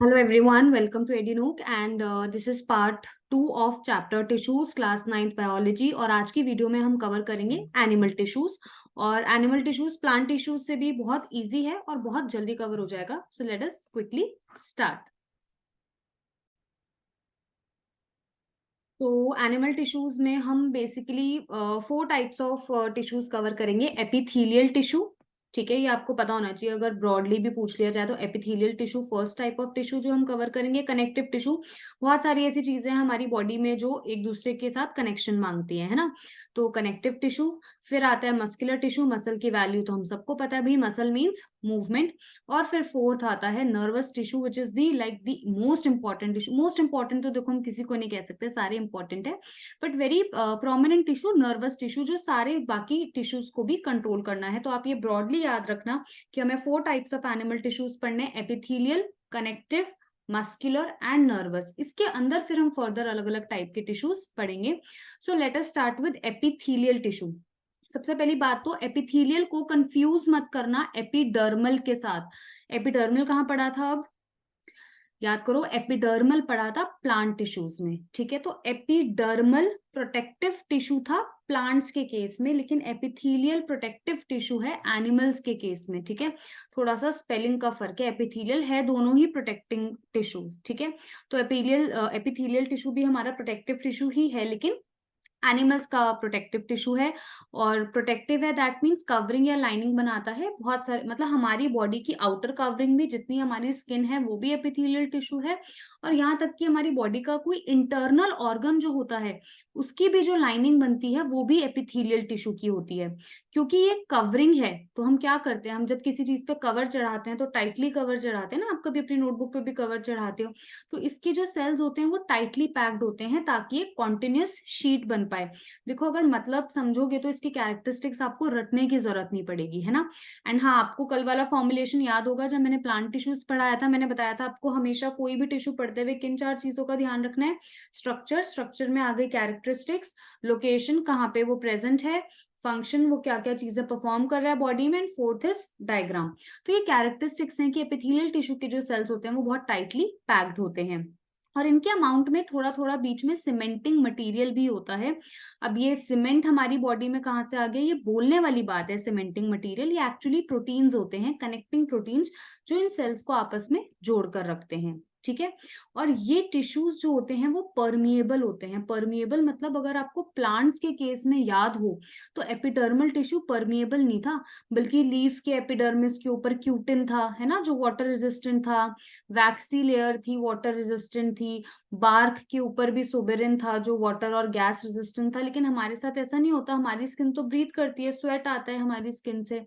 Hello everyone, welcome to EduNook and this is part 2 of chapter tissues class 9th biology। और आज की video में हम cover करेंगे एनिमल टिश्यूज। और एनिमल टिश्यूज प्लांट टिश्यूज से भी बहुत इजी है और बहुत जल्दी कवर हो जाएगा। So let us quickly start. तो एनिमल टिश्यूज में हम basically 4 types of tissues cover करेंगे। एपिथेलियल टिश्यू, ठीक है, ये आपको पता होना चाहिए। अगर ब्रॉडली भी पूछ लिया जाए तो epithelial tissue first type of tissue जो हम कवर करेंगे। कनेक्टिव टिश्यू, बहुत सारी ऐसी चीजें हैं हमारी बॉडी में जो एक दूसरे के साथ कनेक्शन मांगती है ना, तो कनेक्टिव टिश्यू। फिर आता है मस्कुलर टिश्यू, मसल की वैल्यू तो हम सबको पता है भाई, मसल मीन्स मूवमेंट। और फिर फोर्थ आता है nervous tissue which is the like the most important tissue. Most important तो देखो हम किसी को नहीं कह सकते, सारे इंपॉर्टेंट है, but very prominent tissue nervous tissue जो सारे बाकी टिश्यूज को भी कंट्रोल करना है। तो आप ये ब्रॉडली याद रखना कि हमें 4 टाइप्स ऑफ एनिमल टिश्यूज पढ़ने, epithelial, connective, muscular and nervous. इसके अंदर फिर हम फर्दर अलग अलग टाइप के टिश्यूज पढ़ेंगे। So let us start with epithelial tissue. सबसे पहली बात तो एपिथेलियल को कंफ्यूज मत करना एपिडर्मल के साथ। एपिडर्मल कहाँ पढ़ा था? अब याद करो, एपिडर्मल पढ़ा था प्लांट टिश्यूज में, ठीक है। तो एपिडर्मल प्रोटेक्टिव टिश्यू था प्लांट्स के केस में, लेकिन एपिथेलियल प्रोटेक्टिव टिश्यू है एनिमल्स के केस में, ठीक है। थोड़ा सा स्पेलिंग का फर्क है, एपिथेलियल है दोनों ही प्रोटेक्टिंग टिश्यू, ठीक है। तो एपिथेलियल टिश्यू भी हमारा प्रोटेक्टिव टिश्यू ही है, लेकिन एनिमल्स का प्रोटेक्टिव टिश्यू है। और प्रोटेक्टिव है दैट मीन्स कवरिंग या लाइनिंग बनाता है बहुत सारे, मतलब हमारी बॉडी की आउटर कवरिंग भी, जितनी हमारी स्किन है वो भी एपिथेलियल टिश्यू है। और यहाँ तक कि हमारी बॉडी का कोई इंटरनल ऑर्गन जो होता है उसकी भी जो लाइनिंग बनती है वो भी एपिथेलियल टिश्यू की होती है। क्योंकि ये कवरिंग है तो हम क्या करते हैं, हम जब किसी चीज पे कवर चढ़ाते हैं तो टाइटली कवर चढ़ाते हैं ना, आप कभी अपनी नोटबुक पे भी कवर चढ़ाते हो, तो इसके जो सेल्स होते हैं वो टाइटली पैक्ड होते हैं ताकि एक कॉन्टिन्यूस शीट बन पाए। देखो अगर मतलब समझोगे तो इसकी कैरेक्टरिस्टिक्स आपको रटने की जरूरत नहीं पड़ेगी, है ना। एंड हाँ, आपको कल वाला फॉर्मुलेशन याद होगा जब मैंने प्लांट टिश्यूज पढ़ाया था, मैंने बताया था आपको हमेशा कोई भी टिश्यू पढ़ते हुए किन 4 चीजों का ध्यान रखना है। स्ट्रक्चर, स्ट्रक्चर में आ गई कैरेक्टरिस्टिक्स, लोकेशन कहाँ पे वो प्रेजेंट है, फंक्शन वो क्या क्या चीजें परफॉर्म कर रहा है बॉडी में, एंड फोर्थ इज डायग्राम। तो ये कैरेक्टरिस्टिक्स हैं कि एपिथेलियल टिश्यू के जो सेल्स होते हैं वो बहुत टाइटली पैक्ड होते हैं। और इनके अमाउंट में थोड़ा थोड़ा बीच में सीमेंटिंग मटेरियल भी होता है। अब ये सीमेंट हमारी बॉडी में कहाँ से आ गया, ये बोलने वाली बात है। सीमेंटिंग मटेरियल ये एक्चुअली प्रोटीन्स होते हैं, कनेक्टिंग प्रोटीन्स जो इन सेल्स को आपस में जोड़ कर रखते हैं, ठीक है। और ये टिश्यूज जो होते हैं वो परमिएबल होते हैं। परमिएबल मतलब अगर आपको प्लांट्स के केस में याद हो तो एपिडर्मल टिश्यू परमिएबल नहीं था, बल्कि लीफ के एपिडर्मिस के ऊपर क्यूटिन था, है ना, जो वाटर रेजिस्टेंट था। वैक्सी लेयर थी, वाटर रेजिस्टेंट थी। बार्क के ऊपर भी सुबेरिन था जो वाटर और गैस रेजिस्टेंट था। लेकिन हमारे साथ ऐसा नहीं होता, हमारी स्किन तो ब्रीथ करती है, स्वेट आता है हमारी स्किन से,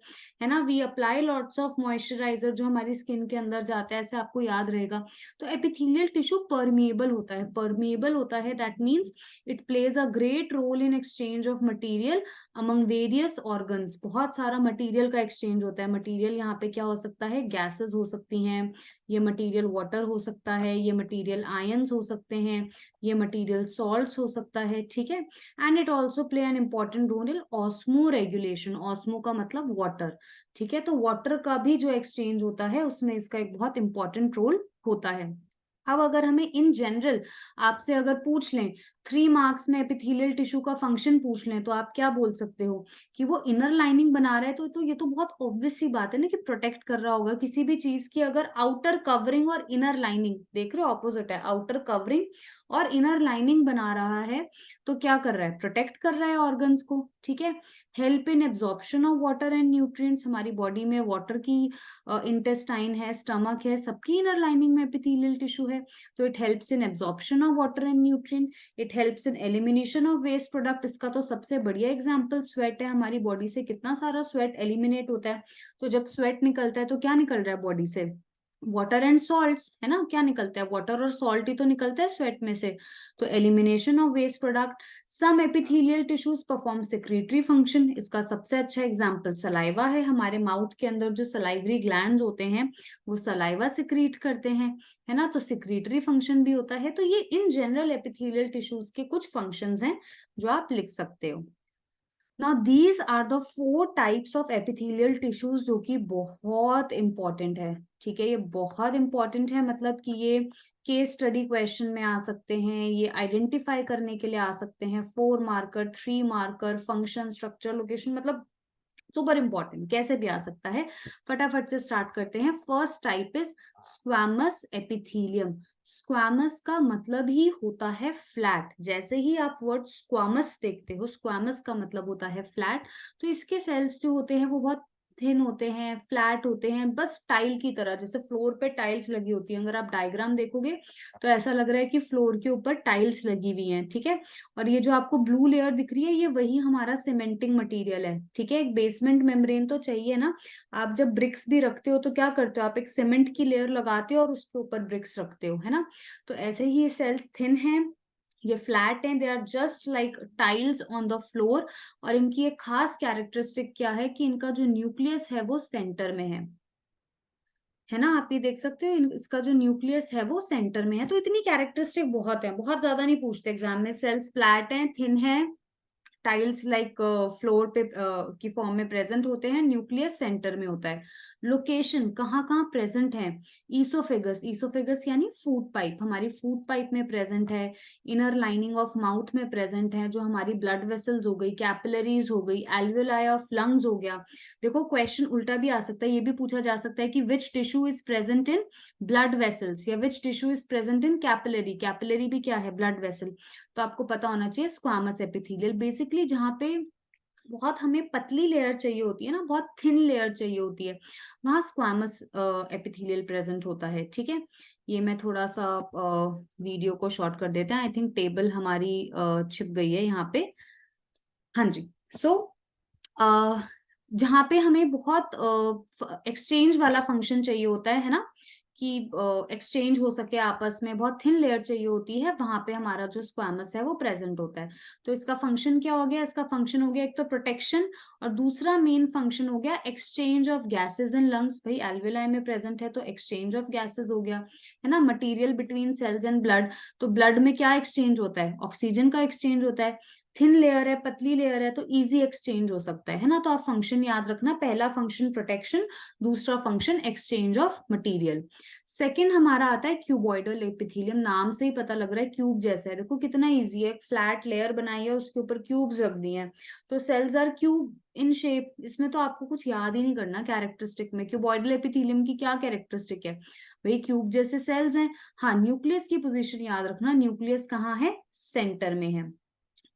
है ना। We apply lots of moisturiser जो हमारी स्किन के अंदर जाता है, ऐसे आपको याद रहेगा। तो एपिथेलियल टिश्यू परमिएबल होता है। परमिएबल होता है that means it plays a great role in exchange of material among various organs. बहुत सारा मटीरियल का एक्सचेंज होता है। मटीरियल यहाँ पे क्या हो सकता है, गैसेस हो सकती हैं, ये मटेरियल वाटर हो सकता है, ये मटेरियल आयंस हो सकते हैं, ये मटेरियल सॉल्ट्स हो सकता है, ठीक है। And it also play an important role in osmoregulation. Osmo का मतलब वाटर, ठीक है। तो वाटर का भी जो एक्सचेंज होता है उसमें इसका एक बहुत इंपॉर्टेंट रोल होता है। अब अगर हमें इन जनरल आपसे अगर पूछ लें 3 मार्क्स में एपिथेलियल टिश्यू का फंक्शन पूछ लें तो आप क्या बोल सकते हो कि वो इनर लाइनिंग बना रहा है। तो ये तो बहुत ऑब्वियस सी बात है ना कि प्रोटेक्ट कर रहा होगा किसी भी चीज की। अगर आउटर कवरिंग और इनर लाइनिंग, देख रहे हो ऑपोजिट है, आउटर कवरिंग और इनर लाइनिंग बना रहा है तो क्या कर रहा है, प्रोटेक्ट कर रहा है ऑर्गन्स को, ठीक है। Help in absorption of water and nutrients, हमारी बॉडी में वाटर की इंटेस्टाइन है, स्टमक है, सबकी इनर लाइनिंग में एपिथेलियल टिश्यू है। तो it helps in absorption of water and nutrient, it helps in elimination of waste product. इसका तो सबसे बढ़िया एग्जांपल स्वेट है। हमारी बॉडी से कितना सारा स्वेट एलिमिनेट होता है। तो जब स्वेट निकलता है तो क्या निकल रहा है बॉडी से, वाटर एंड सॉल्ट्स, है ना। क्या निकलता है, वाटर और सॉल्ट ही तो निकलता है स्वेट में से। तो elimination of waste product. Some epithelial tissues perform secretory function. इसका सबसे अच्छा एग्जांपल सलाइवा है। हमारे माउथ के अंदर जो सलाइवरी ग्लैंड्स होते हैं वो सलाइवा सिक्रीट करते हैं, है ना। तो सिक्रीटरी फंक्शन भी होता है। तो ये इन जनरल एपिथेलियल टिश्यूज के कुछ फंक्शंस हैं जो आप लिख सकते हो। Now these are the 4 types of epithelial tissues जो कि बहुत इंपॉर्टेंट है, ठीक है, ये बहुत इंपॉर्टेंट है, मतलब कि ये केस स्टडी क्वेश्चन में आ सकते हैं, ये आइडेंटिफाई करने के लिए आ सकते हैं, 4 marker, 3 marker, function, structure, location, मतलब सुपर इंपॉर्टेंट, कैसे भी आ सकता है। फटाफट से स्टार्ट करते हैं। First type is squamous epithelium. Squamous का मतलब ही होता है फ्लैट। जैसे ही आप वर्ड स्क्वामस देखते हो, स्क्वैमस का मतलब होता है फ्लैट। तो इसके सेल्स जो होते हैं वो बहुत थिन होते हैं, फ्लैट होते हैं, बस टाइल की तरह, जैसे फ्लोर पे टाइल्स लगी होती है। अगर आप डायग्राम देखोगे तो ऐसा लग रहा है कि फ्लोर के ऊपर टाइल्स लगी हुई हैं, ठीक है। और ये जो आपको ब्लू लेयर दिख रही है, ये वही हमारा सीमेंटिंग मटेरियल है, ठीक है। एक बेसमेंट मेम्ब्रेन तो चाहिए ना। आप जब ब्रिक्स भी रखते हो तो क्या करते हो, आप एक सीमेंट की लेयर लगाते हो और उसके ऊपर ब्रिक्स रखते हो, है ना। तो ऐसे ही ये सेल्स थिन हैं, ये फ्लैट हैं, they are just like tiles on the floor. और इनकी एक खास कैरेक्टरिस्टिक क्या है कि इनका जो न्यूक्लियस है वो सेंटर में है ना। आप ये देख सकते हो, इसका जो न्यूक्लियस है वो सेंटर में है। तो इतनी कैरेक्टरिस्टिक बहुत है, बहुत ज्यादा नहीं पूछते एग्जाम में। सेल्स फ्लैट हैं, थिन है, टाइल्स लाइक फ्लोर पे की फॉर्म में प्रेजेंट होते हैं, न्यूक्लियस सेंटर में होता है। लोकेशन कहाँ कहाँ प्रेजेंट है, ईसोफेगस, ईसोफेगस यानी फूड पाइप, हमारी फूड पाइप में प्रेजेंट है। इनर लाइनिंग ऑफ माउथ में प्रेजेंट है, जो हमारी ब्लड वेसल्स हो गई, कैपिलरीज हो गई, एल्वेलाई ऑफ लंग्स हो गया। देखो क्वेश्चन उल्टा भी आ सकता है, ये भी पूछा जा सकता है कि which tissue is present in blood vessels, या which tissue is present in capillary. Capillary भी क्या है, ब्लड वेसल। तो आपको पता होना चाहिए स्क्वामस एपिथेलियल, बेसिकली जहाँ पे बहुत हमें पतली लेयर चाहिए होती है ना, बहुत थिन लेयर चाहिए होती है, वहां स्क्वामस एपिथेलियल प्रेजेंट होता है, ठीक है। ये मैं थोड़ा सा वीडियो को शॉर्ट कर देते हैं। आई थिंक टेबल हमारी छिप गई है यहाँ पे। हाँ जी। सो जहाँ पे हमें बहुत एक्सचेंज वाला फंक्शन चाहिए होता है ना, कि एक्सचेंज हो सके आपस में, बहुत थिन लेयर चाहिए होती है, वहां पे हमारा जो स्क्वामस है वो प्रेजेंट होता है। तो इसका फंक्शन क्या हो गया, इसका फंक्शन हो गया एक तो प्रोटेक्शन, और दूसरा मेन फंक्शन हो गया exchange of gases in lungs. भाई एल्वेलाई में प्रेजेंट है तो एक्सचेंज ऑफ गैसेज हो गया, है ना। Material between cells and blood, तो ब्लड में क्या एक्सचेंज होता है, ऑक्सीजन का एक्सचेंज होता है। थिन लेयर है, पतली लेयर है, तो इजी एक्सचेंज हो सकता है ना। तो आप फंक्शन याद रखना, पहला फंक्शन प्रोटेक्शन, दूसरा function exchange of material. Second हमारा आता है क्यूबॉइडल एपिथेलियम। नाम से ही पता लग रहा है क्यूब जैसा है, देखो कितना इजी है, फ्लैट लेयर बनाई है, उसके ऊपर क्यूब्स रख दिए हैं, तो cells are cube in shape. इसमें तो आपको कुछ याद ही नहीं करना कैरेक्टरिस्टिक में, क्यूबॉइडल एपिथेलियम की क्या कैरेक्टरिस्टिक है, वही क्यूब जैसे सेल्स हैं। हाँ, न्यूक्लियस की पोजीशन याद रखना, न्यूक्लियस कहाँ है, सेंटर में है।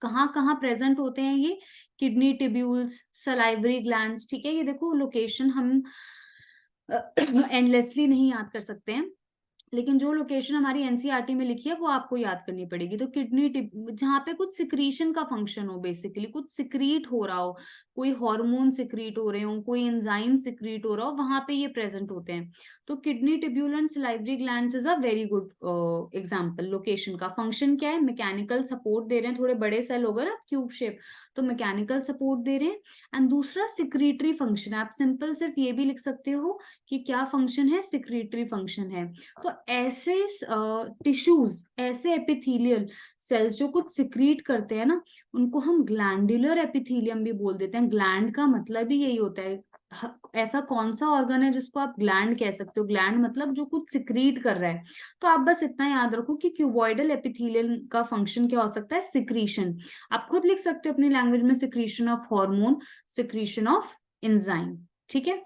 कहाँ कहाँ प्रेजेंट होते हैं ये, किडनी ट्यूब्यूल्स, सलाइवरी ग्लैंड्स, ठीक है। ये देखो लोकेशन हम एंडलेसली नहीं याद कर सकते हैं, लेकिन जो लोकेशन हमारी एनसीईआरटी में लिखी है वो आपको याद करनी पड़ेगी। तो किडनी जहाँ पे कुछ सिक्रीशन का फंक्शन हो, बेसिकली कुछ सिक्रीट हो रहा हो, कोई हार्मोन सिक्रीट हो रहे हो, कोई एंजाइम सिक्रीट हो रहा हो, वहां पे ये प्रेजेंट होते हैं। तो kidney tubule and salivary glands is a very good example. Location का फंक्शन क्या है, मैकेनिकल सपोर्ट दे रहे हैं, थोड़े बड़े सेल होगा ना क्यूब शेप, तो मैकेनिकल सपोर्ट दे रहे हैं। एंड दूसरा सिक्रीटरी फंक्शन है, आप सिंपल सिर्फ ये भी लिख सकते हो कि क्या फंक्शन है, सिक्रीटरी फंक्शन है। तो ऐसे टिश्यूज, ऐसे एपिथेलियल सेल्स जो कुछ सिक्रीट करते हैं ना, उनको हम ग्लैंडुलर एपिथेलियम भी बोल देते हैं। ग्लैंड का मतलब ही यही होता है। ऐसा कौन सा ऑर्गन है जिसको आप ग्लैंड कह सकते हो, ग्लैंड मतलब जो कुछ सिक्रीट कर रहा है। तो आप बस इतना याद रखो कि क्यूबॉइडल एपिथेलियल का फंक्शन क्या हो सकता है, सिक्रीशन। आप खुद लिख सकते हो अपनी लैंग्वेज में, secretion of hormone, secretion of enzyme, ठीक है।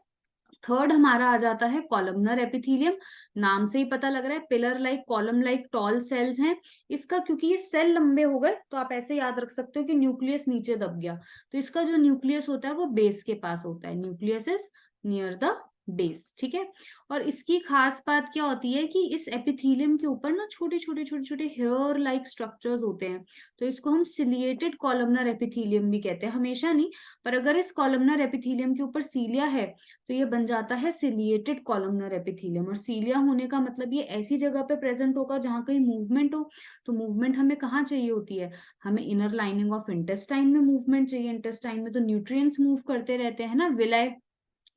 थर्ड हमारा आ जाता है कॉलमनर एपिथेलियम। नाम से ही पता लग रहा है, pillar like, column like, tall cells हैं। इसका क्योंकि ये सेल लंबे हो गए तो आप ऐसे याद रख सकते हो कि न्यूक्लियस नीचे दब गया, तो इसका जो न्यूक्लियस होता है वो बेस के पास होता है, nucleus is near the base, ठीक है। और इसकी खास बात क्या होती है कि इस एपिथेलियम के ऊपर ना छोटे छोटे छोटे छोटे हेयर लाइक स्ट्रक्चर्स होते हैं, तो इसको हम सिलिएटेड कॉलमनर एपिथेलियम भी कहते हैं। हमेशा नहीं, पर अगर इस कॉलमनर एपिथेलियम के ऊपर सीलिया है तो ये बन जाता है सिलिएटेड कॉलमनर एपिथेलियम। और सीलिया होने का मतलब ये ऐसी जगह पे प्रेजेंट होगा जहां कहीं मूवमेंट हो। तो मूवमेंट हमें कहाँ चाहिए होती है, हमें इनर लाइनिंग ऑफ इंटेस्टाइन में मूवमेंट चाहिए। इंटेस्टाइन में तो न्यूट्रिएंट्स मूव करते रहते हैं ना। विलाय,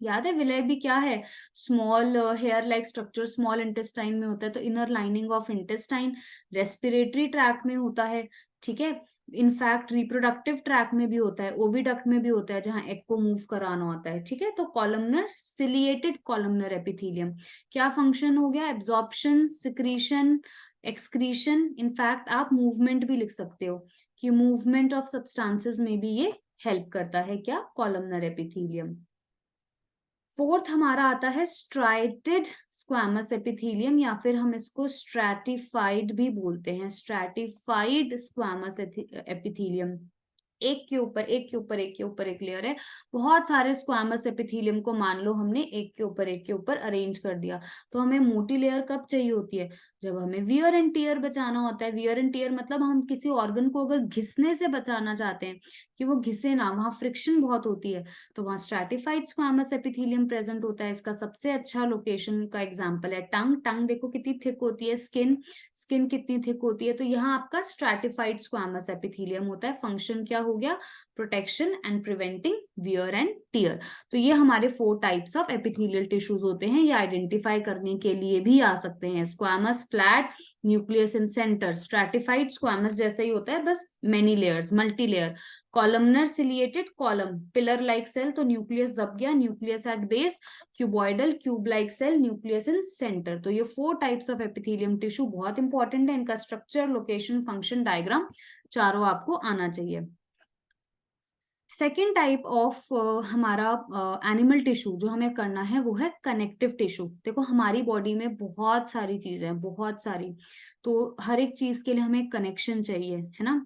याद है विलय भी क्या है, small hair like structure, small intestine में होता है, तो inner lining of intestine. Respiratory tract में होता है, ठीक है। इनफैक्ट रिप्रोडक्टिव ट्रैक में भी होता है, ओविडक्ट में भी होता है, जहां एग को मूव कराना होता है। ठीक है, तो कॉलमनर, सिलिएटेड कॉलमनर एपिथेलियम, क्या फंक्शन हो गया? Absorption, secretion, excretion. इनफैक्ट आप मूवमेंट भी लिख सकते हो कि मूवमेंट ऑफ सब्सटेंसेस में भी ये हेल्प करता है, क्या? Columnar epithelium. फोर्थ हमारा आता है स्ट्राइटेड स्क्वैमस एपिथेलियम, या फिर हम इसको स्ट्रैटिफाइड भी बोलते हैं, स्ट्रैटिफाइड स्क्वैमस एपिथेलियम। एक के ऊपर एक के ऊपर एक के ऊपर एक लेयर है। बहुत सारे स्क्वैमस एपिथेलियम को मान लो हमने एक के ऊपर अरेंज कर दिया। तो हमें मोटी लेयर कब चाहिए होती है? जब हमें वियर एंड टियर बचाना होता है। वियर एंड टियर मतलब हम किसी ऑर्गन को अगर घिसने से बचाना चाहते हैं कि वो घिसे ना, वहां फ्रिक्शन बहुत होती है, तो वहां स्ट्रैटिफाइड स्क्वैमस एपिथेलियम प्रेजेंट होता है। इसका सबसे अच्छा लोकेशन का एग्जांपल है टंग। टंग देखो कितनी थिक होती है, स्किन, स्किन कितनी थिक होती है, तो यहाँ आपका स्ट्रैटिफाइड स्क्वैमस एपिथेलियम होता है। फंक्शन क्या हो गया? Protection and preventing wear and tear. तो ये हमारे 4 टाइप्स ऑफ एपिथेलियल टिश्यूज होते हैं। ये आइडेंटिफाई करने के लिए भी आ सकते हैं। Squamous flat, nucleus in centre. Stratified squamous जैसा ही होता है, बस many layers, multi layer. Columnar ciliated column, pillar like cell, तो न्यूक्लियस दब गया, nucleus at base. Cuboidal, cube like cell, nucleus in centre. तो ये 4 टाइप्स ऑफ एपिथेलियम टिश्यू बहुत इंपॉर्टेंट है। इनका स्ट्रक्चर, लोकेशन, फंक्शन, डायग्राम चारों आपको आना चाहिए। सेकेंड टाइप ऑफ हमारा एनिमल टिश्यू जो हमें करना है वो है कनेक्टिव टिश्यू। देखो हमारी बॉडी में बहुत सारी चीजें हैं, बहुत सारी, तो हर एक चीज के लिए हमें कनेक्शन चाहिए, है ना।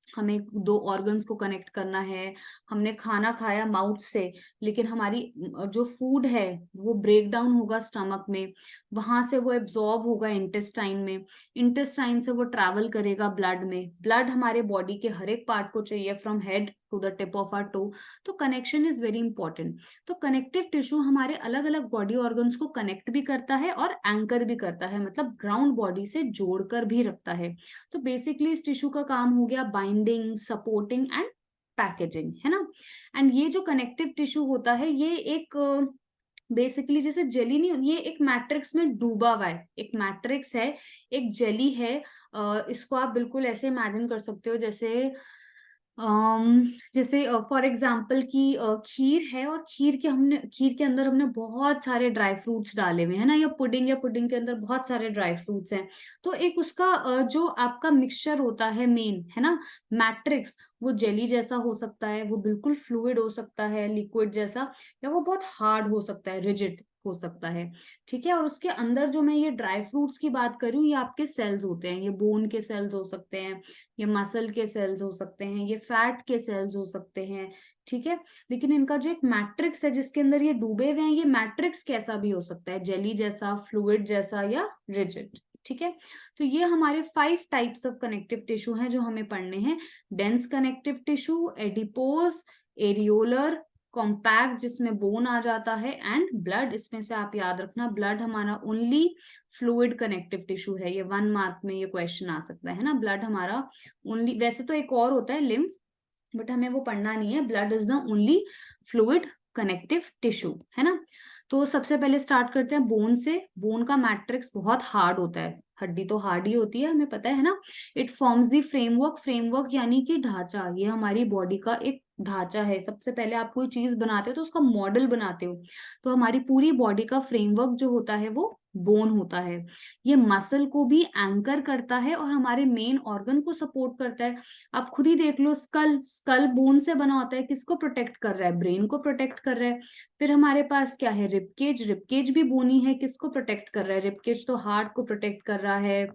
हमें 2 ऑर्गन्स को कनेक्ट करना है। हमने खाना खाया माउथ से, लेकिन हमारी जो फूड है वो ब्रेक डाउन होगा स्टमक में, वहां से वो एब्जॉर्ब होगा इंटेस्टाइन में, इंटेस्टाइन से वो ट्रैवल करेगा ब्लड में। ब्लड हमारे बॉडी के हर एक पार्ट को चाहिए, from head to the tip of our toe. तो कनेक्शन इज वेरी इंपॉर्टेंट। तो कनेक्टिव टिश्यू हमारे अलग अलग बॉडी ऑर्गन्स को कनेक्ट भी करता है और एंकर भी करता है, मतलब ग्राउंड बॉडी से जोड़कर भी रखता है। तो बेसिकली इस टिश्यू का काम हो गया बाइंडिंग, सपोर्टिंग एंड पैकेजिंग, है ना। एंड ये जो कनेक्टिव टिश्यू होता है ये एक बेसिकली जैसे जेली नहीं, ये एक मैट्रिक्स में डूबा हुआ है, एक मैट्रिक्स है, एक जेली है। इसको आप बिल्कुल ऐसे इमेजिन कर सकते हो जैसे जैसे फॉर एग्जाम्पल की खीर है, और खीर के अंदर हमने बहुत सारे ड्राई फ्रूट्स डाले हुए हैं ना, या पुडिंग के अंदर बहुत सारे ड्राई फ्रूट्स हैं। तो एक उसका जो आपका मिक्सचर होता है मेन, है ना, मैट्रिक्स, वो जेली जैसा हो सकता है, वो बिल्कुल फ्लूइड हो सकता है, लिक्विड जैसा, या वो बहुत हार्ड हो सकता है, रिजिड हो सकता है। ठीक है, और उसके अंदर जो मैं ये ड्राई फ्रूट्स की बात कर रही हूँ, ये आपके सेल्स होते हैं, ये बोन के सेल्स हो सकते हैं, ये मसल के सेल्स हो सकते हैं, ये फैट के सेल्स हो सकते हैं। ठीक है, लेकिन इनका जो एक मैट्रिक्स है जिसके अंदर ये डूबे हुए हैं, ये मैट्रिक्स कैसा भी हो सकता है, जेली जैसा, फ्लूइड जैसा, या रिजिड। ठीक है, तो ये हमारे 5 टाइप्स ऑफ कनेक्टिव टिश्यू हैं जो हमें पढ़ने हैं। Dense connective tissue, adipose, areolar, compact जिसमें बोन आ जाता है, एंड ब्लड। इसमें से आप याद रखना, ब्लड हमारा ओनली फ्लूइड कनेक्टिव टिश्यू है। ये 1 मार्क में ये क्वेश्चन आ सकता है ना, ब्लड हमारा ओनली, वैसे तो एक और होता है लिम्फ, बट हमें वो पढ़ना नहीं है। Blood is the only fluid connective tissue, है ना। तो सबसे पहले स्टार्ट करते हैं बोन से। बोन का मैट्रिक्स बहुत हार्ड होता है, हड्डी तो हार्ड ही होती है, हमें पता है ना। It forms the framework, framework यानी कि ढांचा, ये हमारी बॉडी का एक ढांचा है। सबसे पहले आप कोई चीज बनाते हो तो उसका मॉडल बनाते हो, तो हमारी पूरी बॉडी का फ्रेमवर्क जो होता है वो बोन होता है। ये मसल को भी एंकर करता है और हमारे मेन ऑर्गन को सपोर्ट करता है। आप खुद ही देख लो, स्कल, स्कल बोन से बना होता है, किसको प्रोटेक्ट कर रहा है? ब्रेन को प्रोटेक्ट कर रहा है। फिर हमारे पास क्या है? रिबकेज, रिबकेज भी बोनी है, किसको प्रोटेक्ट कर रहा है? रिबकेज तो हार्ट को प्रोटेक्ट कर रहा है,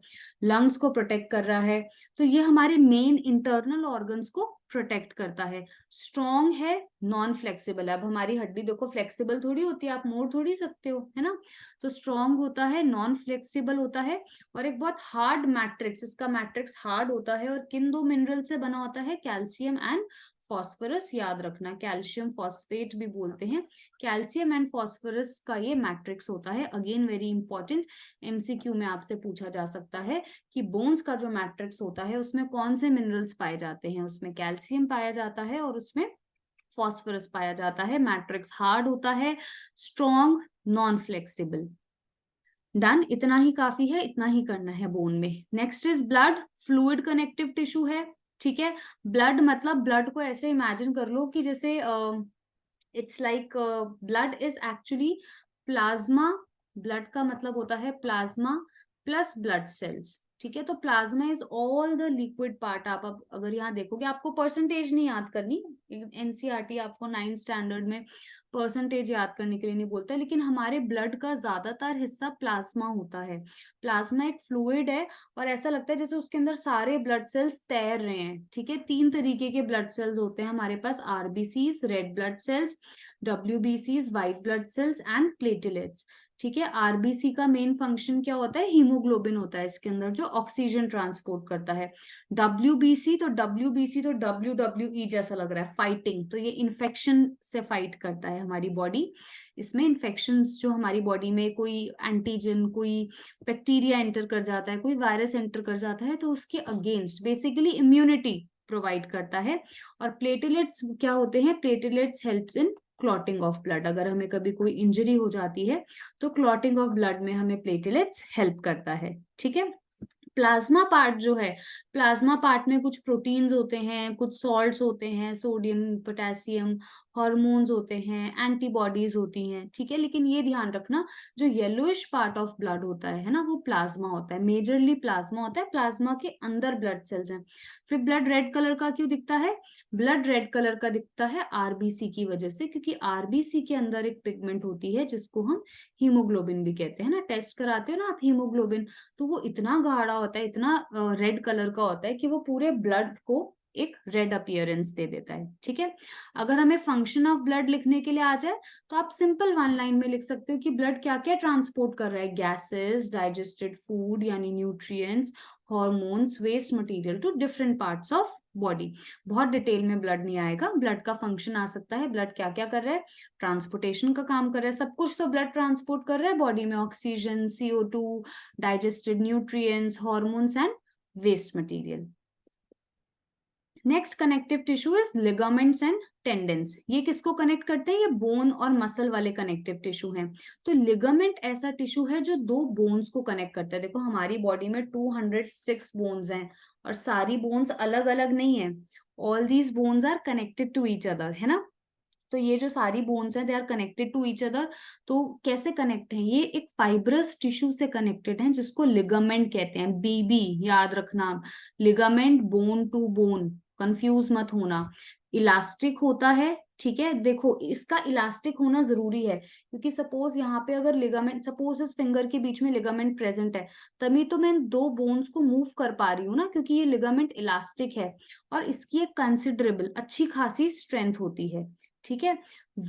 लंग्स को प्रोटेक्ट कर रहा है। तो ये हमारे मेन इंटरनल ऑर्गन्स को प्रोटेक्ट करता है। स्ट्रॉन्ग है, नॉन फ्लेक्सिबल है। अब हमारी हड्डी देखो फ्लेक्सिबल थोड़ी होती है, आप मोड़ थोड़ी सकते हो, है ना। तो स्ट्रॉन्ग होता है, नॉन फ्लेक्सिबल होता है, और एक बहुत हार्ड मैट्रिक्स, इसका मैट्रिक्स हार्ड होता है। और किन 2 मिनरल से बना होता है? कैल्शियम एंड फॉस्फोरस, याद रखना, कैल्शियम फॉस्फेट भी बोलते हैं। कैल्शियम एंड फॉस्फोरस का ये मैट्रिक्स होता है। अगेन वेरी इंपॉर्टेंट, एमसीक्यू में आपसे पूछा जा सकता है कि बोन्स का जो मैट्रिक्स होता है उसमें कौन से मिनरल्स पाए जाते हैं? उसमें कैल्शियम पाया जाता है और उसमें फॉस्फोरस पाया जाता है। मैट्रिक्स हार्ड होता है, स्ट्रॉन्ग, नॉन फ्लेक्सिबल। डन, इतना ही काफी है, इतना ही करना है बोन में। Next is blood, fluid connective tissue है। ठीक है। ब्लड मतलब ब्लड को ऐसे इमेजिन कर लो कि जैसे it's like blood is actually plasma. Blood का मतलब होता है प्लाज्मा प्लस ब्लड सेल्स। ठीक है, तो plasma is all the liquid part. आप अब अगर यहाँ देखोगे, आपको परसेंटेज नहीं याद करनी, एनसीईआरटी आपको 9th स्टैंडर्ड में परसेंटेज याद करने के लिए नहीं बोलता, लेकिन हमारे ब्लड का ज्यादातर हिस्सा प्लाज्मा होता है। प्लाज्मा एक फ्लूइड है और ऐसा लगता है जैसे उसके अंदर सारे ब्लड सेल्स तैर रहे हैं। ठीक है, 3 तरीके के ब्लड सेल्स होते हैं हमारे पास, आरबीसीज रेड ब्लड सेल्स, डब्ल्यूबीसीज white blood cells and platelets. ठीक है, आरबीसी का मेन फंक्शन क्या होता है, हीमोग्लोबिन होता है इसके अंदर जो ऑक्सीजन ट्रांसपोर्ट करता है। डब्ल्यूबीसी तो WWE जैसा लग रहा है, फाइटिंग, तो ये इन्फेक्शन से फाइट करता है हमारी बॉडी। इसमें इन्फेक्शंस जो हमारी बॉडी में कोई एंटीजन, कोई बैक्टीरिया एंटर कर जाता है, कोई वायरस एंटर कर जाता है, तो उसके अगेंस्ट बेसिकली इम्यूनिटी प्रोवाइड करता है। और प्लेटलेट्स क्या होते हैं, platelets helps in clotting of blood. अगर हमें कभी कोई इंजरी हो जाती है तो क्लॉटिंग ऑफ ब्लड में हमें प्लेटलेट्स हेल्प करता है। ठीक है, प्लाज्मा पार्ट जो है, प्लाज्मा पार्ट में कुछ प्रोटीन्स होते हैं, कुछ सॉल्ट्स होते हैं, सोडियम पोटेशियम, हॉर्मोन्स होते हैं, एंटीबॉडीज होती हैं। ठीक है, लेकिन ये ध्यान रखना, जो येलोइश पार्ट ऑफ ब्लड होता है ना, वो प्लाज्मा होता है, मेजरली प्लाज्मा होता है। प्लाज्मा के अंदर ब्लड सेल्स हैं। फिर ब्लड रेड कलर का क्यों दिखता है, ब्लड रेड कलर का दिखता है आरबीसी की वजह से, क्योंकि आरबीसी के अंदर एक पिगमेंट होती है जिसको हम हीमोग्लोबिन भी कहते हैं ना। टेस्ट कराते हो ना आप हीमोग्लोबिन, तो वो इतना गाढ़ा होता है, इतना रेड कलर का होता है कि वो पूरे ब्लड को एक रेड अपीयरेंस दे देता है। ठीक है, अगर हमें फंक्शन ऑफ ब्लड लिखने के लिए आ जाए तो आप सिंपल 1 लाइन में लिख सकते हो कि ब्लड क्या क्या ट्रांसपोर्ट कर रहा है, गैसेस, डाइजेस्टेड फूड यानी nutrients, hormones, waste material to different parts of body. बहुत डिटेल में ब्लड नहीं आएगा, ब्लड का फंक्शन आ सकता है, ब्लड क्या क्या कर रहा है, ट्रांसपोर्टेशन का काम कर रहा है, सब कुछ तो ब्लड ट्रांसपोर्ट कर रहा है बॉडी में, oxygen, CO2, digested nutrients, hormones and waste material. Next connective tissue is ligaments and tendons. ये किसको कनेक्ट करते हैं, ये बोन और मसल वाले कनेक्टिव टिश्यू हैं। तो लिगामेंट ऐसा टिश्यू है जो 2 बोन्स को कनेक्ट करता है। देखो हमारी बॉडी में 206 बोन्स हैं और सारी बोन्स अलग अलग नहीं है, all these bones are connected to each other, है ना। तो ये जो सारी बोन्स हैं they are connected to each other. तो कैसे कनेक्ट हैं, ये एक फाइब्रस टिश्यू से कनेक्टेड हैं जिसको लिगामेंट कहते हैं। बीबी याद रखना, ligament bone to bone, confuse मत होना। इलास्टिक होता है, ठीक है। देखो इसका इलास्टिक होना जरूरी है, क्योंकि सपोज यहाँ पे अगर लिगामेंट, सपोज इस फिंगर के बीच में लिगामेंट प्रेजेंट है, तभी तो मैं 2 बोन्स को मूव कर पा रही हूँ ना, क्योंकि ये लिगामेंट इलास्टिक है और इसकी एक कंसिडरेबल अच्छी खासी स्ट्रेंथ होती है। ठीक है,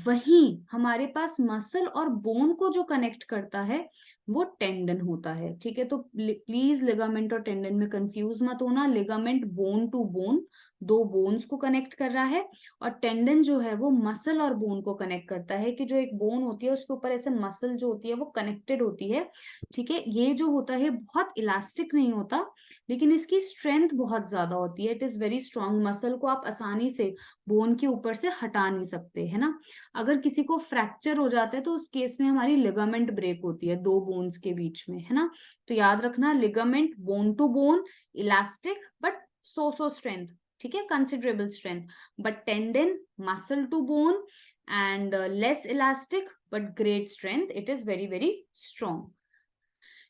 वहीं हमारे पास मसल और बोन को जो कनेक्ट करता है वो टेंडन होता है। ठीक है, तो प्लीज लिगामेंट और टेंडन में कंफ्यूज मत होना। Ligament bone to bone, 2 bones को कनेक्ट कर रहा है, और टेंडन जो है वो मसल और बोन को कनेक्ट करता है, कि जो एक बोन होती है उसके ऊपर ऐसे मसल जो होती है वो कनेक्टेड होती है। ठीक है, ये जो होता है बहुत इलास्टिक नहीं होता, लेकिन इसकी स्ट्रेंथ बहुत ज्यादा होती है, it is very strong. Muscle को आप आसानी से बोन के ऊपर से हटा नहीं सकते, है ना। अगर किसी को फ्रैक्चर हो जाता है तो उस केस में हमारी लिगामेंट ब्रेक होती है 2 बोन्स के बीच में, है ना। तो याद रखना, ligament bone to bone, elastic but so strength, ठीक है, considerable strength. But tendon muscle to bone and less elastic but great strength, it is very very strong.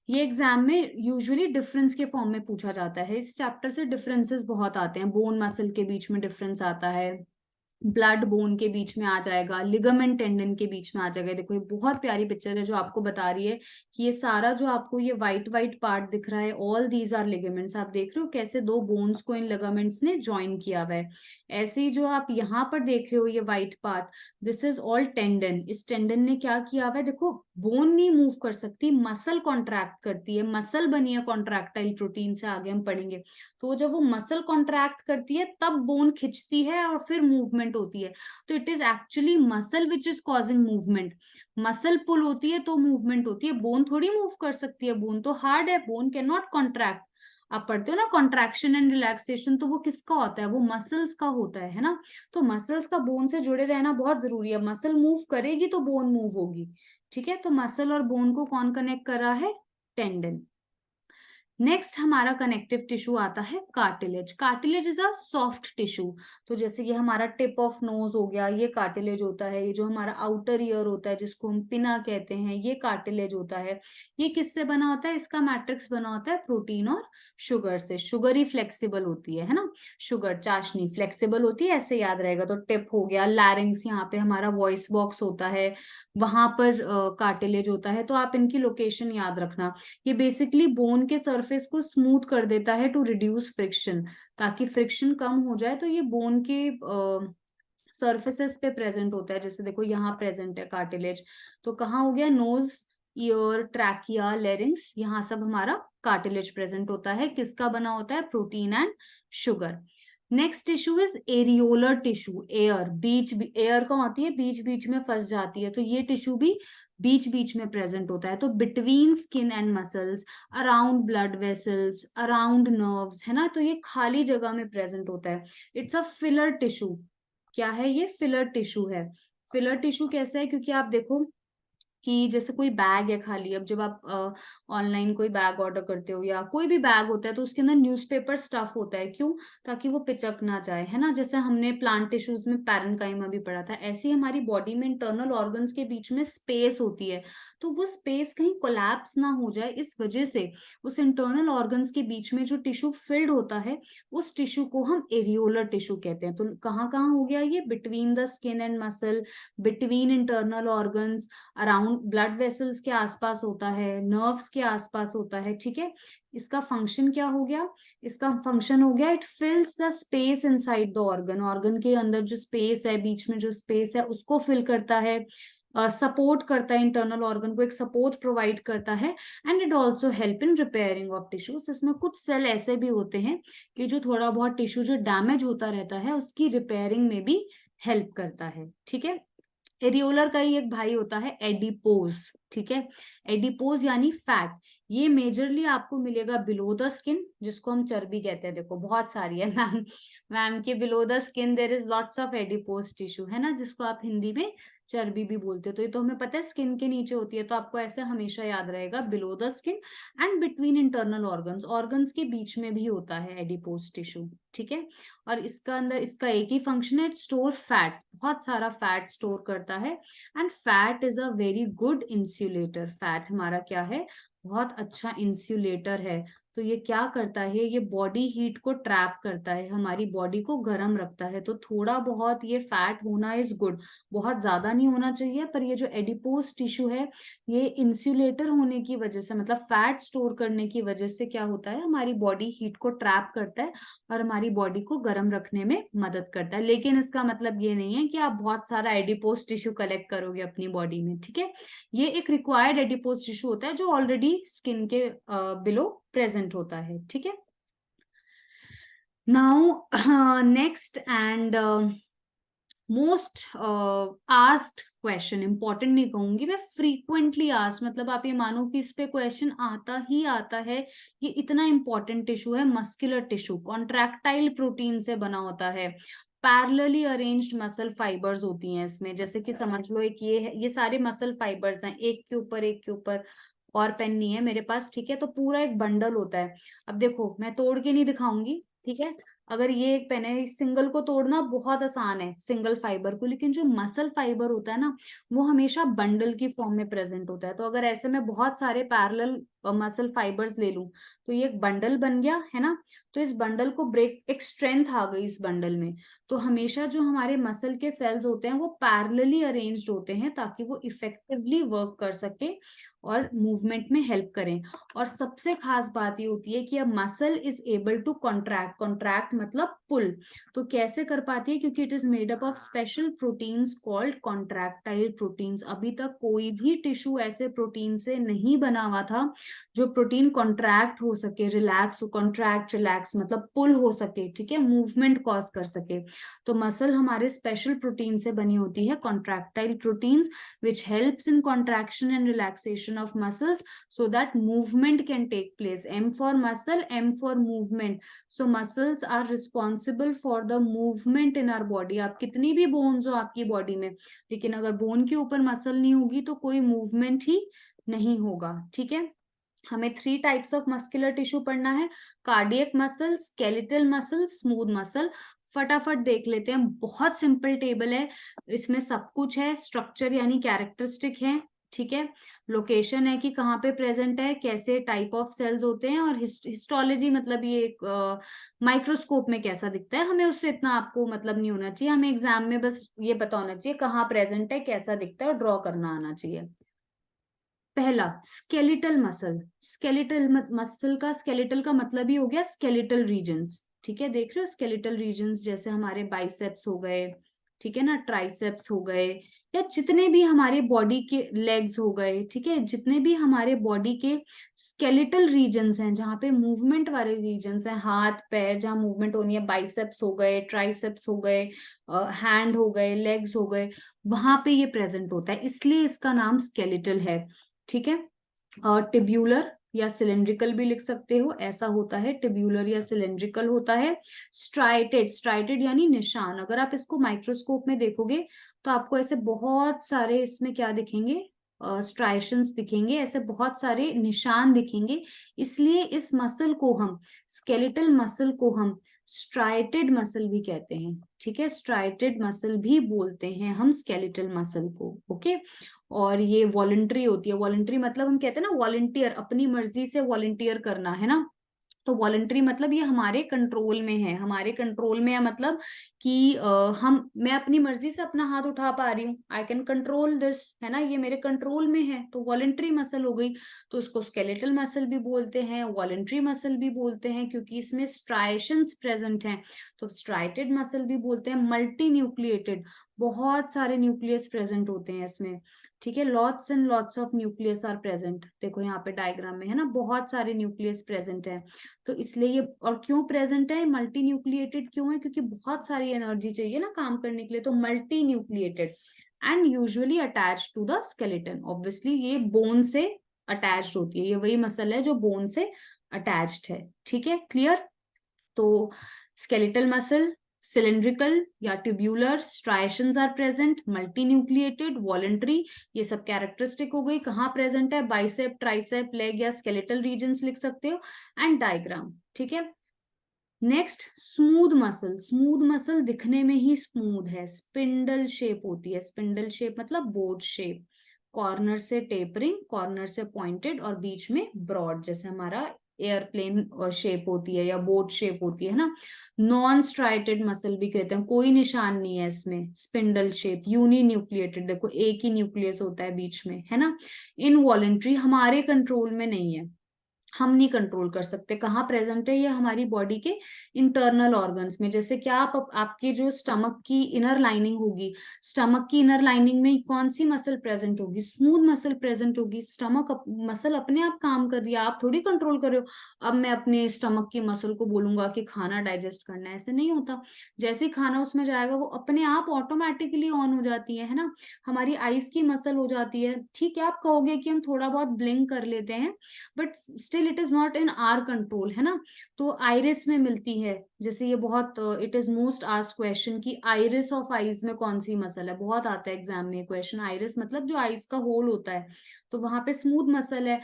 ये एग्जाम में यूजुअली डिफरेंस के फॉर्म में पूछा जाता है। इस चैप्टर से डिफरेंसेस बहुत आते हैं, बोन मसल के बीच में डिफरेंस आता है, ब्लड बोन के बीच में आ जाएगा, लिगामेंट टेंडन के बीच में आ जाएगा। देखो ये बहुत प्यारी पिक्चर है जो आपको बता रही है कि ये सारा जो आपको ये व्हाइट व्हाइट पार्ट दिख रहा है, ऑल दीज आर लिगामेंट्स। आप देख रहे हो कैसे 2 बोन्स को इन लिगामेंट्स ने ज्वाइन किया हुआ है। ऐसे ही जो आप यहाँ पर देख रहे हो ये white part, this is all tendon. इस टेंडन ने क्या किया हुआ है, देखो बोन नहीं मूव कर सकती, मसल कॉन्ट्रैक्ट करती है, मसल बनी है कॉन्ट्रैक्टाइल प्रोटीन से, आगे हम पढ़ेंगे। तो जब वो मसल कॉन्ट्रैक्ट करती है तब बोन खिंचती है और फिर मूवमेंट होती है। तो it is actually muscle which is causing movement. Muscle pull होती है तो मूवमेंट होती है, बोन थोड़ी मूव कर सकती है, बोन तो हार्ड है, बोन कैन नॉट कॉन्ट्रैक्ट। आप पढ़ते हो ना कॉन्ट्रैक्शन एंड रिलैक्सेशन, तो वो किसका होता है, वो मसल्स का होता है ना। तो मसल्स का बोन से जुड़े रहना बहुत जरूरी है, मसल मूव करेगी तो बोन मूव होगी। ठीक है, तो मसल और बोन को कौन कनेक्ट कर रहा है, टेंडन। नेक्स्ट हमारा कनेक्टिव टिश्यू आता है cartilage. Cartilage is a soft tissue. तो जैसे ये हमारा टिप ऑफ नोज हो गया, ये कार्टिलेज होता है। ये जो हमारा आउटर ईयर होता है जिसको हम पिना कहते हैं, ये कार्टिलेज होता है। ये किससे बना होता है? इसका मैट्रिक्स बना होता है प्रोटीन और शुगर से। शुगर ही फ्लेक्सिबल होती है ना, शुगर चाशनी फ्लेक्सिबल होती है, ऐसे याद रहेगा। तो टिप हो गया, लैरिंग्स यहाँ पे हमारा वॉइस बॉक्स होता है, वहां पर कार्टिलेज होता है। तो आप इनकी लोकेशन याद रखना। ये बेसिकली बोन के सरफेस को स्मूथ कर देता है टू रिड्यूस फ्रिक्शन, ताकि फ्रिक्शन कम हो जाए। तो ये बोन के सरफेसेस पे प्रेजेंट होता है। जैसे देखो यहाँ प्रेजेंट है कार्टिलेज, तो कहाँ हो गया? नोज, ईयर, ट्रैकिया, लेरिंग्स, यहाँ सब हमारा कार्टिलेज प्रेजेंट होता है। किसका बना होता है? Protein and sugar. Next tissue is areolar tissue. Air beach, air कहाँ होती है? बीच बीच में फंस जाती है, तो ये टिश्यू भी बीच बीच में प्रेजेंट होता है। तो between skin and muscles, around blood vessels, around nerves, है ना। तो ये खाली जगह में प्रेजेंट होता है। It's a filler tissue. क्या है ये? फिलर टिश्यू है। फिलर टिश्यू कैसे है? क्योंकि आप देखो कि जैसे कोई बैग है खाली, अब जब आप ऑनलाइन कोई बैग ऑर्डर करते हो या कोई भी बैग होता है, तो उसके अंदर न्यूज़पेपर स्टफ होता है। क्यों? ताकि वो पिचक ना जाए, है ना। जैसे हमने प्लांट टिश्यूज में पैरेन्काइमा भी पढ़ा था, ऐसे ही हमारी बॉडी में इंटरनल ऑर्गन्स के बीच में स्पेस होती है। तो वो स्पेस कहीं कोलैप्स ना हो जाए, इस वजह से उस इंटरनल ऑर्गन्स के बीच में जो टिश्यू फिल्ड होता है, उस टिश्यू को हम एरियोलर टिश्यू कहते हैं। तो कहाँ कहाँ हो गया ये? Between the skin and muscle, between internal organs, around blood vessels के आसपास होता है, नर्व्स के आसपास होता है। ठीक है, इसका फंक्शन क्या हो गया? इसका फंक्शन हो गया, it फिल्स the space inside the organ. Organ के अंदर जो स्पेस है, बीच में जो स्पेस है, उसको फिल करता है, सपोर्ट करता है, इंटरनल ऑर्गन को एक सपोर्ट प्रोवाइड करता है। And it also help in repairing of tissues. इसमें कुछ सेल ऐसे भी होते हैं कि जो थोड़ा बहुत टिश्यू जो डैमेज होता रहता है, उसकी रिपेयरिंग में भी हेल्प करता है। ठीक है, एरियोलर का ही एक भाई होता है एडिपोज। ठीक है, एडिपोज यानी फैट। ये मेजरली आपको मिलेगा बिलो द स्किन, जिसको हम चर्बी कहते हैं। देखो बहुत सारी है मैम, मैम के below the skin there is lots of adipose tissue, है ना, जिसको आप हिंदी में चर्बी भी बोलते हो। तो ये तो हमें पता है स्किन के नीचे होती है, तो आपको ऐसे हमेशा याद रहेगा, below the skin and between internal organs. Organs के बीच में भी होता है एडिपोज टिश्यू। ठीक है, और इसका अंदर इसका एक ही फंक्शन है, स्टोर फैट, बहुत सारा फैट स्टोर करता है। And fat is a very good insulator. Fat हमारा क्या है? बहुत अच्छा इंसुलेटर है। तो ये क्या करता है? ये बॉडी हीट को ट्रैप करता है, हमारी बॉडी को गर्म रखता है। तो थोड़ा बहुत ये फैट होना इज गुड, बहुत ज्यादा नहीं होना चाहिए। पर ये जो एडिपोज टिश्यू है, ये इंसुलेटर होने की वजह से, मतलब फैट स्टोर करने की वजह से क्या होता है? हमारी बॉडी हीट को ट्रैप करता है और हमारी बॉडी को गर्म रखने में मदद करता है। लेकिन इसका मतलब ये नहीं है कि आप बहुत सारा एडिपोज टिश्यू कलेक्ट करोगे अपनी बॉडी में। ठीक है, ये एक रिक्वायर्ड एडिपोज टिश्यू होता है जो ऑलरेडी स्किन के बिलो प्रेजेंट होता है। ठीक है, now next and most asked question, important नहीं कहूंगी मैं, फ्रीक्वेंटली आस्क्ड, मतलब आप ये मानो कि इस पे क्वेश्चन आता ही आता है। ये इतना इंपॉर्टेंट टिश्यू है। मस्कुलर टिश्यू कॉन्ट्रैक्टाइल प्रोटीन से बना होता है। पैरेलली अरेंज्ड मसल फाइबर्स होती हैं इसमें। जैसे कि समझ लो एक ये है, ये सारे मसल फाइबर्स हैं, एक के ऊपर एक के ऊपर। और पेन नहीं है मेरे पास, ठीक है, तो पूरा एक बंडल होता है। अब देखो मैं तोड़ के नहीं दिखाऊंगी, ठीक है। अगर ये एक पेन है, सिंगल को तोड़ना बहुत आसान है, सिंगल फाइबर को, लेकिन जो मसल फाइबर होता है ना, वो हमेशा बंडल की फॉर्म में प्रेजेंट होता है। तो अगर ऐसे में बहुत सारे पैरेलल मसल फाइबर्स ले लूं, तो ये एक बंडल बन गया, है ना। तो इस बंडल को ब्रेक, एक स्ट्रेंथ आ गई इस बंडल में। तो हमेशा जो हमारे मसल के सेल्स होते हैं वो पैरेलली अरेंज्ड होते हैं, ताकि वो इफेक्टिवली वर्क कर सके और मूवमेंट में हेल्प करें। और सबसे खास बात ये होती है कि अब muscle is able to contract, contract मतलब पुल। तो कैसे कर पाती है? क्योंकि it is made up of special proteins called contractile proteins. अभी तक कोई भी टिश्यू ऐसे प्रोटीन से नहीं बना हुआ था जो प्रोटीन कॉन्ट्रैक्ट हो सके, रिलैक्स हो, कॉन्ट्रैक्ट रिलैक्स मतलब पुल हो सके, ठीक है, मूवमेंट कॉज कर सके। तो मसल हमारे स्पेशल प्रोटीन से बनी होती है, contractile proteins, which helps in contraction and relaxation of muscles so that movement can take place. M for muscle, M for movement. So muscles are responsible for the movement in our body. आप कितनी भी bones हो आपकी body में, लेकिन अगर bone के ऊपर मसल नहीं होगी तो कोई मूवमेंट ही नहीं होगा। ठीक है, हमें 3 टाइप्स ऑफ मस्कुलर टिश्यू पढ़ना है, cardiac muscle, skeletal muscle, smooth muscle. फटाफट देख लेते हैं, बहुत सिंपल टेबल है, इसमें सब कुछ है, स्ट्रक्चर यानी कैरेक्टरिस्टिक है, ठीक है, लोकेशन है कि कहाँ पे प्रेजेंट है, कैसे टाइप ऑफ सेल्स होते हैं, और हिस्टोलॉजी मतलब ये एक माइक्रोस्कोप में कैसा दिखता है, हमें उससे इतना आपको मतलब नहीं होना चाहिए, हमें एग्जाम में बस ये पता होना चाहिए कहाँ प्रेजेंट है, कैसा दिखता है, और ड्रॉ करना आना चाहिए। पहला स्केलेटल मसल, स्केलेटल मसल का स्केलेटल का मतलब ही हो गया स्केलेटल रीजन्स, ठीक है, देख रहे हो स्केलेटल रीजन्स जैसे हमारे बाइसेप्स हो गए, ठीक है ना, ट्राइसेप्स हो गए, या जितने भी हमारे बॉडी के लेग्स हो गए, ठीक है, जितने भी हमारे बॉडी के स्केलेटल रीजन्स हैं, जहाँ पे मूवमेंट वाले रीजन्स हैं, हाथ पैर जहाँ मूवमेंट होनी है, बाइसेप्स हो गए, ट्राइसेप्स हो गए, हैंड हो गए, लेग्स हो गए, वहां पे ये प्रेजेंट होता है, इसलिए इसका नाम स्केलेटल है, ठीक है। और टिब्यूलर या सिलेंड्रिकल भी लिख सकते हो, ऐसा होता है, टिब्यूलर या सिलेंड्रिकल होता है। स्ट्राइटेड, स्ट्राइटेड यानी निशान, अगर आप इसको माइक्रोस्कोप में देखोगे तो आपको ऐसे बहुत सारे इसमें क्या दिखेंगे, स्ट्राइशंस दिखेंगे, ऐसे बहुत सारे निशान दिखेंगे, इसलिए इस मसल को हम, स्केलेटल मसल को हम स्ट्राइटेड मसल भी कहते हैं, ठीक है, स्ट्राइटेड मसल भी बोलते हैं हम स्केलेटल मसल को, ओके। और ये वॉलंटरी होती है, वॉलंटरी मतलब हम कहते हैं ना वॉलंटियर, अपनी मर्जी से वॉलंटियर करना है ना, तो वॉलंटरी मतलब ये हमारे कंट्रोल में है, हमारे कंट्रोल में है मतलब कि मैं अपनी मर्जी से अपना हाथ उठा पा रही हूँ, आई कैन कंट्रोल दिस, है ना, ये मेरे कंट्रोल में है, तो वॉलंटरी मसल हो गई। तो उसको स्केलेटल मसल भी बोलते हैं, वॉलंटरी मसल भी बोलते हैं, क्योंकि इसमें स्ट्राइशंस प्रेजेंट हैं, तो स्ट्राइटेड मसल भी बोलते हैं। मल्टी न्यूक्लिएटेड, बहुत सारे न्यूक्लियस प्रेजेंट होते हैं इसमें, ठीक है, lots and lots of nucleus are present, देखो यहाँ पे डायग्राम में है ना, बहुत सारे न्यूक्लियस प्रेजेंट है, तो इसलिए ये, और क्यों प्रेजेंट है, मल्टी न्यूक्लिएटेड क्यों है, क्योंकि बहुत सारी एनर्जी चाहिए ना काम करने के लिए, तो multinucleated and usually attached to the skeleton, obviously ये बोन से अटैच्ड होती है, ये वही मसल है जो बोन से अटैच्ड है, ठीक है, क्लियर। तो स्केलेटल मसल सिलेंड्रिकल या tubular, striations are present, multinucleated, voluntary, ये सब कैरेक्टरिस्टिक हो गई, कहाँ प्रेजेंट है, बाइसेप, ट्राइसेप, लेग या स्केलेटल रीजन्स लिख सकते हो, एंड डायग्राम, ठीक है। Next smooth muscle, smooth muscle दिखने में ही स्मूथ है, स्पिंडल शेप होती है, स्पिंडल शेप मतलब बोट शेप, कॉर्नर से टेपरिंग, कॉर्नर से पॉइंटेड, और बीच में ब्रॉड, जैसे हमारा एयरप्लेन शेप होती है या बोट शेप होती है ना। नॉन स्ट्राइटेड मसल भी कहते हैं, कोई निशान नहीं है इसमें, स्पिंडल शेप, यूनी न्यूक्लिएटेड, देखो एक ही न्यूक्लियस होता है बीच में, है ना। इनवॉलेंट्री, हमारे कंट्रोल में नहीं है, हम नहीं कंट्रोल कर सकते कहाँ प्रेजेंट है, ये हमारी बॉडी के इंटरनल ऑर्गन्स में, जैसे क्या आपके जो स्टमक की इनर लाइनिंग होगी, स्टमक की इनर लाइनिंग में कौन सी मसल प्रेजेंट होगी, स्मूथ मसल प्रेजेंट होगी, स्टमक मसल अपने आप काम कर रही है, आप थोड़ी कंट्रोल कर रहे हो। अब मैं अपने स्टमक की मसल को बोलूंगा कि खाना डाइजेस्ट करना है, ऐसे नहीं होता, जैसे ही खाना उसमें जाएगा वो अपने आप ऑटोमेटिकली ऑन हो जाती है ना। हमारी आईज की मसल हो जाती है, ठीक है, आप कहोगे कि हम थोड़ा बहुत ब्लिंक कर लेते हैं, but still it is not in our control, है ना। तो आइरिस में मिलती है, जैसे ये बहुत, it is most asked question कि आइरिस ऑफ आईज में कौन सी मसल है, बहुत आता है एग्जाम में क्वेश्चन, आइरिस मतलब जो आईज का होल होता है, तो वहां पे स्मूथ मसल है।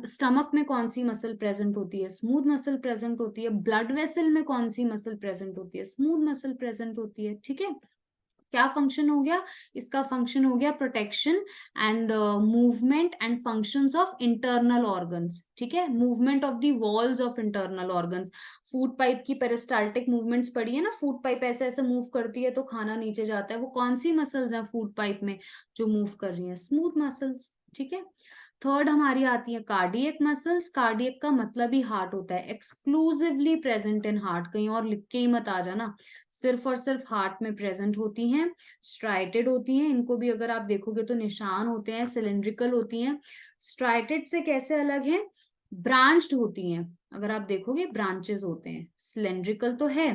स्टमक में कौन सी मसल प्रेजेंट होती है, स्मूथ मसल प्रेजेंट होती है। ब्लड वेसल में कौन सी मसल प्रेजेंट होती है, स्मूथ मसल प्रेजेंट होती है, ठीक है। क्या फंक्शन हो गया, इसका फंक्शन हो गया protection and movement and functions of internal organs, ठीक है, movement of the walls of internal organs. Food pipe की पेरिस्टाल्टिक मूवमेंट्स पड़ी है ना, फूड पाइप ऐसे ऐसे मूव करती है तो खाना नीचे जाता है, वो कौन सी मसल्स हैं फूड पाइप में जो मूव कर रही है, स्मूथ मसल्स, ठीक है। थर्ड हमारी आती है कार्डियक मसल्स, कार्डियक का मतलब ही हार्ट होता है, एक्सक्लूसिवली प्रेजेंट इन हार्ट, कहीं और लिख के ही मत आ जाना, सिर्फ और सिर्फ हार्ट में प्रेजेंट होती हैं, स्ट्राइटेड होती हैं, इनको भी अगर आप देखोगे तो निशान होते हैं, सिलेंड्रिकल होती हैं। स्ट्राइटेड से कैसे अलग है, ब्रांच्ड होती हैं, अगर आप देखोगे ब्रांचेस होते हैं, सिलेंड्रिकल तो है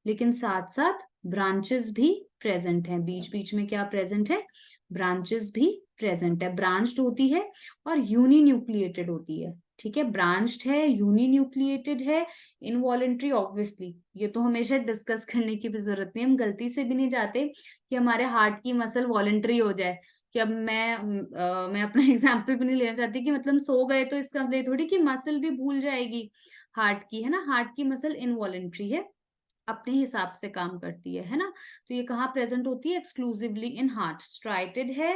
लेकिन साथ साथ ब्रांचेस भी प्रेजेंट हैं, बीच बीच में क्या प्रेजेंट है, ब्रांचेस भी प्रेजेंट है, ब्रांच्ड होती है और यूनी न्यूक्लिएटेड होती है, ठीक है, ब्रांच्ड है, यूनी न्यूक्लिएटेड है, इनवॉलेंट्री ऑब्वियसली ये तो हमेशा डिस्कस करने की भी जरूरत नहीं, हम गलती से भी नहीं चाहते कि हमारे हार्ट की मसल वॉलेंट्री हो जाए, कि अब मैं अपना एग्जाम्पल भी नहीं लेना चाहती कि मतलब सो गए तो इसका मतलब थोड़ी कि मसल भी भूल जाएगी हार्ट की, है ना। हार्ट की मसल इनवॉलेंट्री है, अपने हिसाब से काम करती है ना। तो ये कहाँ प्रेजेंट होती है? Exclusively in heart. स्ट्राइटेड है,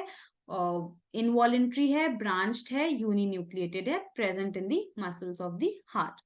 इनवॉलेंट्री है, ब्रांच्ड है, यूनिन्यूक्लिएटेड है, present in the muscles of the heart.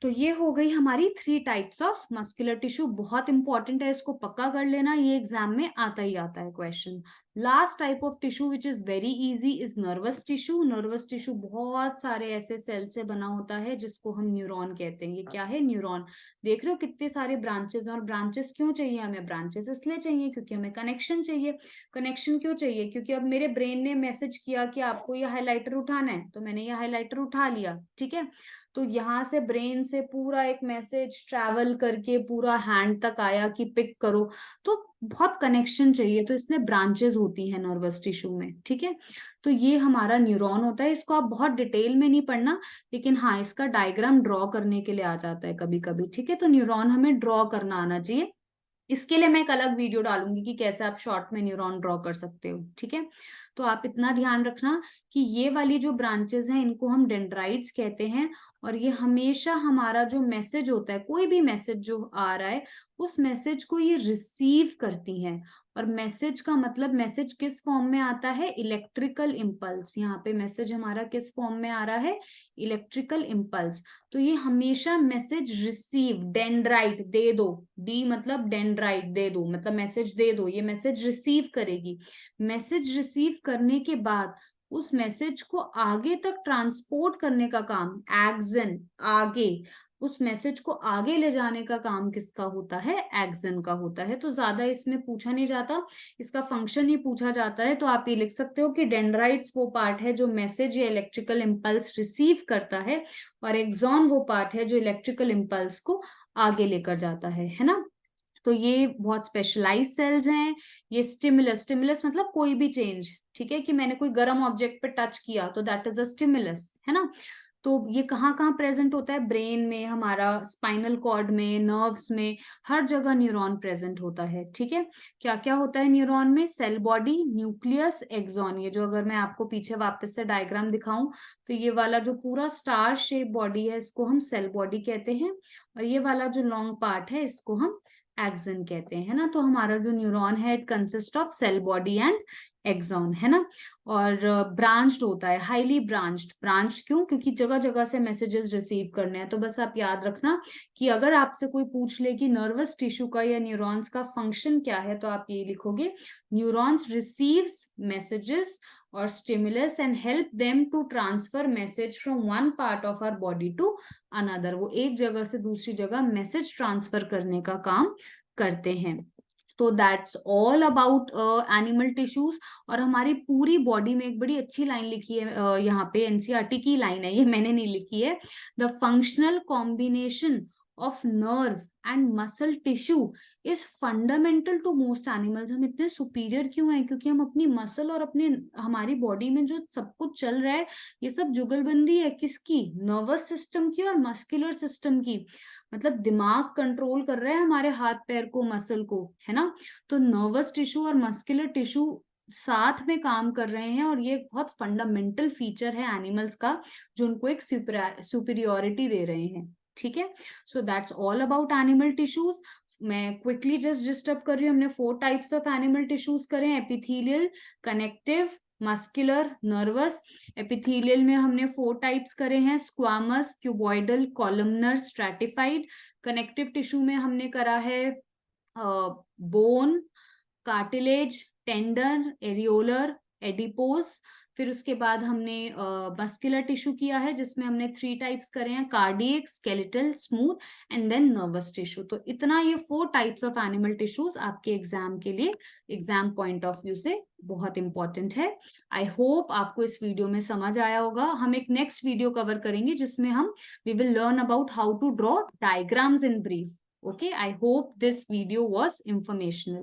तो ये हो गई हमारी 3 टाइप्स ऑफ मस्कुलर टिश्यू। बहुत इंपॉर्टेंट है, इसको पक्का कर लेना, ये एग्जाम में आता ही आता है question. Last type of tissue which is very easy is nervous tissue. Nervous tissue बहुत सारे ऐसे सेल से बना होता है जिसको हम न्यूरॉन कहते हैं। ये क्या है? न्यूरॉन। देख रहे हो कितने सारे ब्रांचेस। और ब्रांचेस क्यों चाहिए हमें? ब्रांचेस इसलिए चाहिए क्योंकि हमें कनेक्शन चाहिए। कनेक्शन क्यों चाहिए? क्योंकि अब मेरे ब्रेन ने मैसेज किया कि आपको ये हाईलाइटर उठाना है, तो मैंने ये हाईलाइटर उठा लिया, ठीक है। तो यहाँ से ब्रेन से पूरा एक मैसेज ट्रैवल करके पूरा हैंड तक आया कि पिक करो, तो बहुत कनेक्शन चाहिए, तो इसलिए ब्रांचेस होती हैं नर्वस टिश्यू में, ठीक है। तो ये हमारा न्यूरॉन होता है। इसको आप बहुत डिटेल में नहीं पढ़ना, लेकिन हाँ इसका डायग्राम ड्रॉ करने के लिए आ जाता है कभी कभी, ठीक है। तो न्यूरॉन हमें ड्रॉ करना आना चाहिए। इसके लिए मैं एक अलग वीडियो डालूंगी कि कैसे आप शॉर्ट में न्यूरॉन ड्रॉ कर सकते हो, ठीक है। तो आप इतना ध्यान रखना कि ये वाली जो ब्रांचेस हैं इनको हम डेंड्राइट्स कहते हैं। और ये हमेशा हमारा जो मैसेज होता है, कोई भी मैसेज जो आ रहा है, उस मैसेज को ये रिसीव करती हैं। और मैसेज का मतलब, मैसेज किस फॉर्म में आता है? Electrical impulse. यहाँ पे मैसेज हमारा किस फॉर्म में आ रहा है? Electrical impulse. तो ये हमेशा मैसेज रिसीव, डेंड्राइट दे दो, डी मतलब डेंड्राइट दे दो, मतलब मैसेज दे दो, ये मैसेज रिसीव करेगी। मैसेज रिसीव करने के बाद उस मैसेज को आगे तक ट्रांसपोर्ट करने का काम, एक्सन, आगे उस मैसेज को आगे ले जाने का काम किसका होता है? एक्सन का होता है। तो ज्यादा इसमें पूछा नहीं जाता, इसका फंक्शन ही पूछा जाता है। तो आप ये लिख सकते हो कि डेंड्राइट्स वो पार्ट है जो मैसेज या इलेक्ट्रिकल इम्पल्स रिसीव करता है, और एक्सॉन वो पार्ट है जो इलेक्ट्रिकल इम्पल्स को आगे लेकर जाता है ना। तो ये बहुत स्पेशलाइज सेल्स हैं। ये स्टिमुलस, स्टिमुलस मतलब कोई भी चेंज, ठीक है, कि मैंने कोई गर्म ऑब्जेक्ट पे टच किया तो दैट इज अ स्टिमुलस, है ना। तो ये कहाँ कहाँ प्रेजेंट होता है? ब्रेन में, हमारा स्पाइनल कॉर्ड में, नर्व्स में, हर जगह न्यूरॉन प्रेजेंट होता है, ठीक है। क्या क्या होता है न्यूरॉन में? Cell body, nucleus, axon. ये जो अगर मैं आपको पीछे वापस से डायग्राम दिखाऊं तो ये वाला जो पूरा स्टार शेप बॉडी है इसको हम सेल बॉडी कहते हैं, और ये वाला जो लॉन्ग पार्ट है इसको हम एक्सन कहते हैं, है ना। तो हमारा जो न्यूरॉन है it consist of cell body and axon, है ना। और ब्रांच्ड होता है, हाईली ब्रांच्ड। ब्रांच्ड क्यों? क्योंकि जगह जगह से मैसेजेस रिसीव करने हैं। तो बस आप याद रखना कि अगर आपसे कोई पूछ ले कि नर्वस टिश्यू का या न्यूरॉन्स का फंक्शन क्या है, तो आप ये लिखोगे, neurons receives messages or stimulus and help them to transfer message from one part of our body to another। वो एक जगह से दूसरी जगह मैसेज ट्रांसफर करने का काम करते हैं। तो that's all about animal tissues. और हमारी पूरी बॉडी में एक बड़ी अच्छी लाइन लिखी है, यहाँ पे एनसीईआरटी की लाइन है, ये मैंने नहीं लिखी है। The functional combination of nerve and muscle tissue is fundamental to most animals. हम इतने सुपीरियर क्यों हैं? क्योंकि हम अपनी मसल और अपने, हमारी बॉडी में जो सब कुछ चल रहा है ये सब जुगलबंदी है किसकी? नर्वस सिस्टम की और मस्कुलर सिस्टम की। मतलब दिमाग कंट्रोल कर रहा है हमारे हाथ पैर को, मसल को, है ना। तो नर्वस टिश्यू और मस्कुलर टिश्यू साथ में काम कर रहे हैं, और ये बहुत फंडामेंटल फीचर है एनिमल्स का जो उनको एक सुपीरियोरिटी दे रहे हैं, ठीक है। So that's all about animal tissues. मैं क्विकली जस्ट डिस्टर्ब कर रही हूँ। हमने 4 टाइप्स ऑफ एनिमल टिश्यूज करे, epithelial, connective, muscular, nervous. Epithelial में हमने 4 टाइप्स करे हैं, squamous, cuboidal, columnar, stratified. Connective tissue में हमने करा है bone, cartilage, tendon, areolar, adipose. फिर उसके बाद हमने मस्कुलर टिश्यू किया है जिसमें हमने 3 टाइप्स करे हैं, cardiac, skeletal, smooth and then nervous tissue. तो इतना ये 4 टाइप्स ऑफ एनिमल टिश्यूज आपके एग्जाम के लिए, एग्जाम पॉइंट ऑफ व्यू से बहुत इंपॉर्टेंट है। आई होप आपको इस वीडियो में समझ आया होगा। हम एक नेक्स्ट वीडियो कवर करेंगे जिसमें we will learn about how to draw diagrams in brief. Okay, I hope this video was informational.